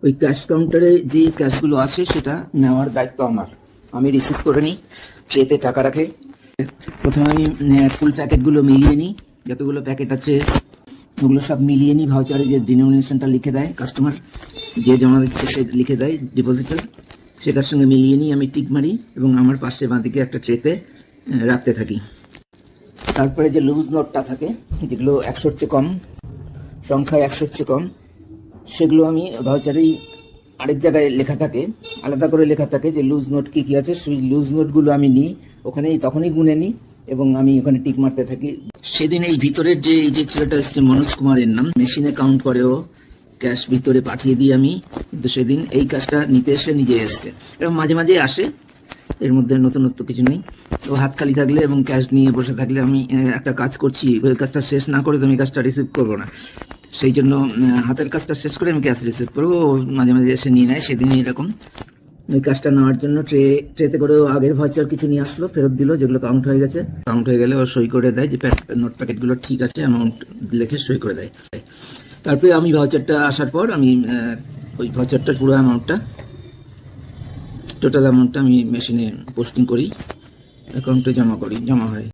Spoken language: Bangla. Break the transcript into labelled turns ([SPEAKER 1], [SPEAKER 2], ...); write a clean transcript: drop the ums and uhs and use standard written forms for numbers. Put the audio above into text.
[SPEAKER 1] ওই ক্যাশ কাউন্টারে যে ক্যাশগুলো আসে সেটা নেওয়ার দায়িত্ব আমার। আমি রিসিভ করে নিই, ট্রেতে টাকা রাখে। প্রথমে আমি ফুল প্যাকেটগুলো মিলিয়ে নিই, যতগুলো প্যাকেট আছে ওগুলো সব মিলিয়ে নিই। ভাউচারে যে ডিনোমিনেশনটা লিখে দেয় কাস্টমার, যে জমা দিচ্ছে সে লিখে দেয় ডিপোজিটার, সেটার সঙ্গে মিলিয়ে নিই, আমি টিক মারি এবং আমার পাশে বাঁদিকে একটা ট্রেতে রাখতে থাকি। তারপরে যে লুজ নোটটা থাকে, যেগুলো 100-র চেয়ে কম, সংখ্যায় 100-র চেয়ে কম, সেগুলো আমি ভাউচারেই আরেক জায়গায় লেখা থাকে, আলাদা করে লেখা থাকে যে লুজ নোট কী কী আছে। সেই লুজ নোটগুলো আমি নিই, ওখানেই তখনই গুনে নিই এবং আমি ওখানে টিক মারতে থাকি। সেদিন এই ভিতরের যে এই যে ছেলেটা এসছে, মনোজ কুমারের নাম, মেশিনে কাউন্ট করেও ক্যাশ ভিতরে পাঠিয়ে দিই আমি, কিন্তু সেদিন এই কাজটা নিতে এসে নিজে এসছে। এরকম মাঝে মাঝে আসে, এর মধ্যে নতুনত্ব কিছু নেই। তো হাত খালি থাকলে এবং ক্যাশ নিয়ে বসে থাকলে আমি একটা কাজ করছি, ওই কাজটা শেষ না করে তো আমি কাজটা রিসিভ করবো না। সেই জন্য হাতের কাজটা শেষ করে আমি ক্যাশ রিসিভ করবো। মাঝে মাঝে এসে নিয়ে নেয়, সেদিনই এরকম ওই কাজটা নেওয়ার জন্য ট্রেতে করেও আগের ভাউচার কিছু নিয়ে আসলো, ফেরত দিল, যেগুলো কাউন্ট হয়ে গেছে। কাউন্ট হয়ে গেলে ও সই করে দেয় যে নোট প্যাকেটগুলো ঠিক আছে, অ্যামাউন্ট লিখে সই করে দেয়। তারপরে আমি ভাউচারটা আসার পর আমি ওই ভাউচারটার পুরো অ্যামাউন্টটা, টোটাল অ্যামাউন্টটা আমি মেশিনে পোস্টিং করি, অ্যাকাউন্টে জমা হয়।